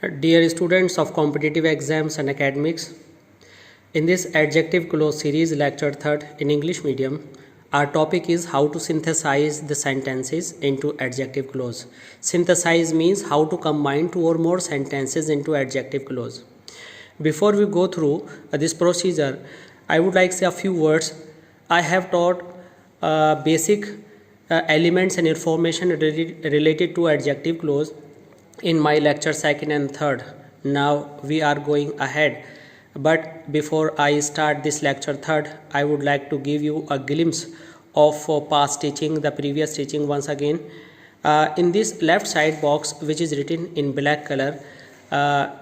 Dear students of competitive exams and academics, in this adjective clause series lecture 3rd in English medium, our topic is how to synthesize the sentences into adjective clause. Synthesize means how to combine two or more sentences into adjective clause. Before we go through this procedure, I would like to say a few words. I have taught basic elements and information related to adjective clause in my lecture 2nd and 3rd. Now we are going ahead, but before I start this lecture 3rd, I would like to give you a glimpse of past teaching, the previous teaching once again. In this left side box, which is written in black color,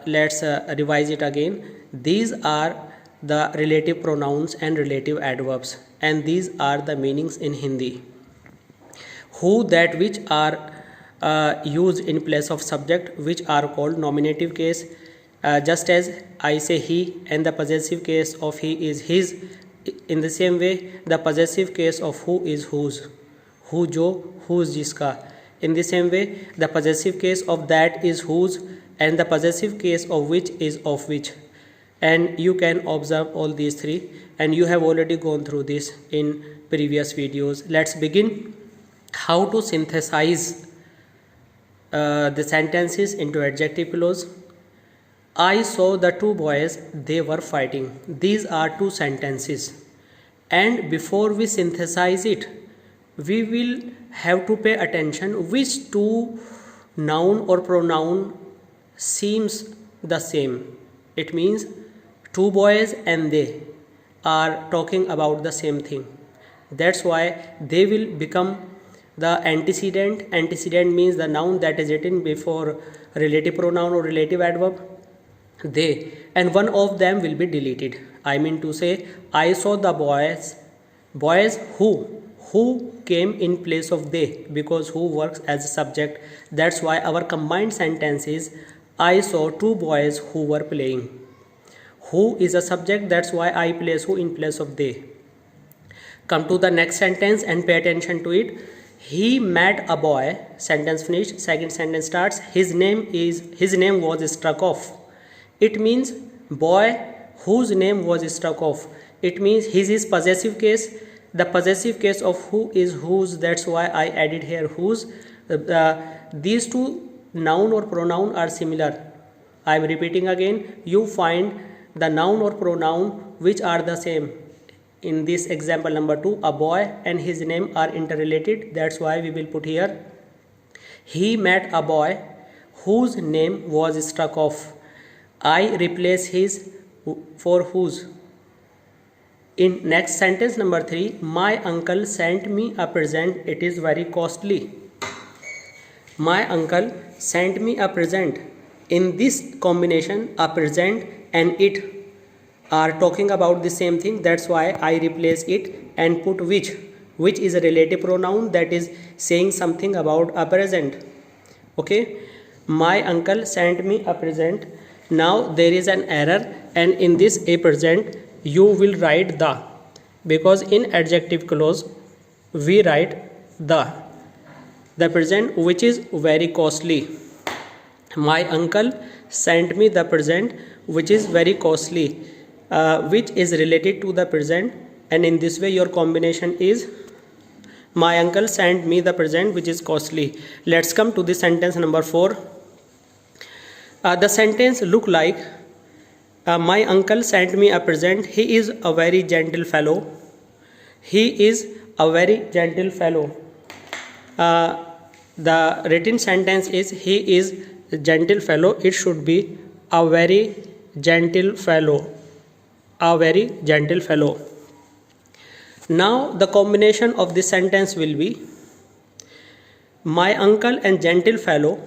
let's revise it again. These are the relative pronouns and relative adverbs, and these are the meanings in Hindi. Who, that, which are used in place of subject, which are called nominative case, just as I say he and the possessive case of he is his. In the same way, the possessive case of who is whose, who jo, whose jiska. In the same way, the possessive case of that is whose, and the possessive case of which is of which. And you can observe all these three, and you have already gone through this in previous videos. Let's begin. How to synthesize the sentences into adjective clause. I saw the two boys, they were fighting. These are two sentences, and before we synthesize it, we will have to pay attention which two noun or pronoun seems the same. It means two boys and they are talking about the same thing. That's why they will become the antecedent. Antecedent means the noun that is written before relative pronoun or relative adverb, they, and one of them will be deleted. I mean to say, I saw the boys who came in place of they, because who works as a subject. That's why our combined sentence is I saw two boys who were playing. Who is a subject, that's why I place who in place of they. Come to the next sentence and pay attention to it. He met a boy, sentence finished, second sentence starts, his name was struck off. It means boy whose name was struck off. It means his is possessive case, the possessive case of who is whose, that's why I added here whose. These two noun or pronoun are similar. I am repeating again, you find the noun or pronoun which are the same. In this example number 2, a boy and his name are interrelated. That's why we will put here, he met a boy whose name was struck off. I replace his for whose. In next sentence number 3, my uncle sent me a present. It is very costly. My uncle sent me a present. In this combination, a present and it are talking about the same thing. That's why I replace it and put which is a relative pronoun that is saying something about a present. Okay, my uncle sent me a present. Now there is an error, and in this a present you will write the, because in adjective clause we write the present which is very costly. My uncle sent me the present which is very costly, which is related to the present, and in this way your combination is my uncle sent me the present which is costly. Let's come to the sentence number 4. The sentence look like my uncle sent me a present. He is a very gentle fellow. He is a very gentle fellow. The written sentence is he is a gentle fellow. It should be a very gentle fellow. A very gentle fellow. Now the combination of this sentence will be my uncle and gentle fellow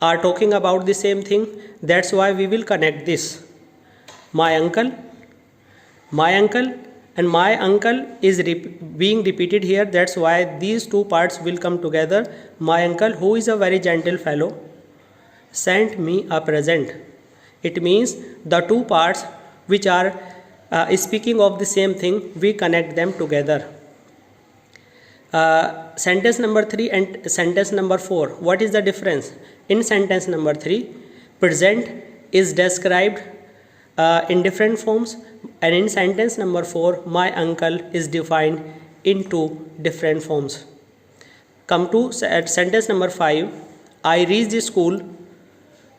are talking about the same thing. That's why we will connect this. My uncle and my uncle is being repeated here. That's why these two parts will come together. My uncle, who is a very gentle fellow, sent me a present. It means the two parts which are speaking of the same thing, we connect them together. Sentence number 3 and sentence number 4, what is the difference? In sentence number 3, present is described in different forms, and in sentence number 4 my uncle is defined into different forms. Come to sentence number 5. I reached the school.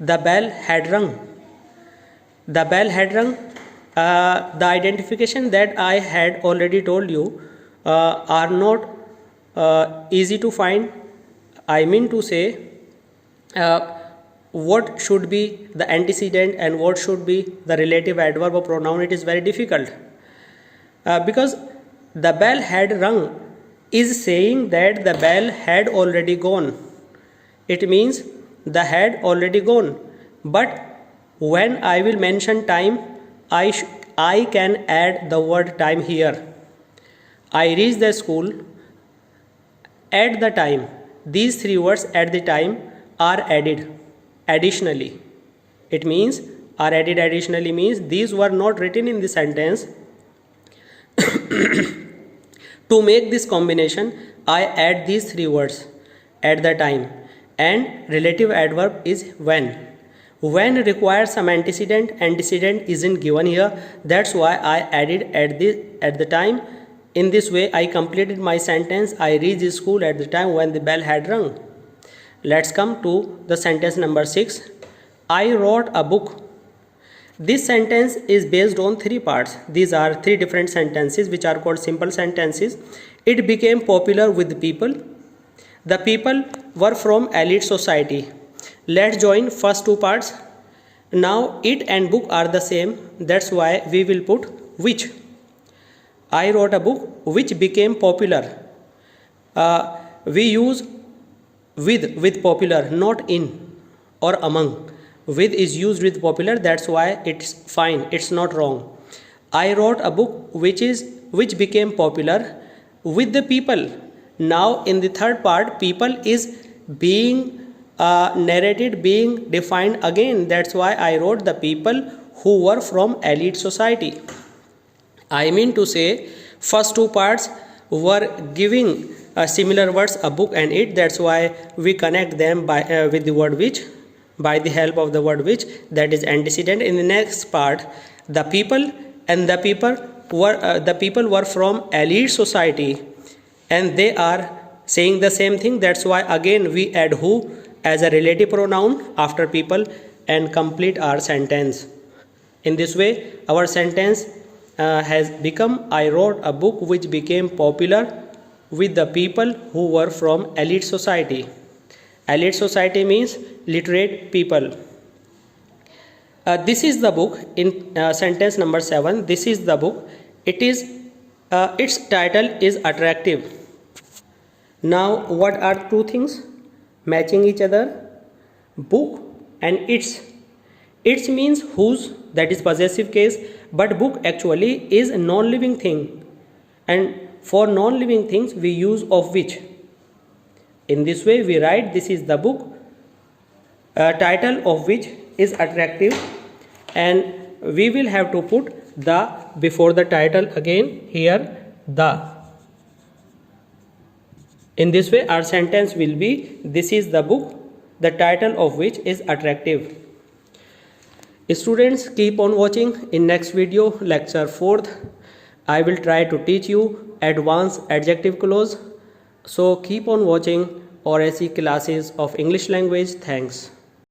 The bell had rung. The bell had rung. The identification that I had already told you are not easy to find. I mean to say, what should be the antecedent and what should be the relative adverb or pronoun, it is very difficult. Because the bell had rung is saying that the bell had already gone. It means the had already gone. But when I will mention time, I can add the word time here. I reached the school at the time. These three words at the time are added additionally. It means are added additionally means these were not written in the sentence. To make this combination, I add these three words at the time, and relative adverb is when. When requires some antecedent. Antecedent isn't given here. That's why I added at the time. In this way, I completed my sentence. I reached school at the time when the bell had rung. Let's come to the sentence number 6. I wrote a book. This sentence is based on three parts. These are three different sentences which are called simple sentences. It became popular with the people. The people were from elite society. Let's join first two parts. Now it and book are the same. That's why we will put which. I wrote a book which became popular. We use with popular, not in or among. With is used with popular, that's why it's fine, it's not wrong. I wrote a book which became popular with the people. Now in the third part, people is being narrated, being defined again. That's why I wrote the people who were from elite society. I mean to say, first two parts were giving similar words, a book and it. That's why we connect them by with the word which, by the help of the word which, that is antecedent. In the next part, the people and the people were from elite society, and they are saying the same thing. That's why again we add who as a relative pronoun after people and complete our sentence. In this way, our sentence has become, I wrote a book which became popular with the people who were from elite society. Elite society means literate people. This is the book. In sentence number 7, this is the book. It is its title is attractive. Now what are two things matching each other? Book and its. Its means whose, that is possessive case, but book actually is a non-living thing, and for non-living things we use of which. In this way we write this is the book, title of which is attractive, and we will have to put the before the title again here, the. In this way our sentence will be, this is the book, the title of which is attractive. Students, keep on watching. In next video, lecture 4th, I will try to teach you advanced adjective clause. So keep on watching RSE classes of English language. Thanks.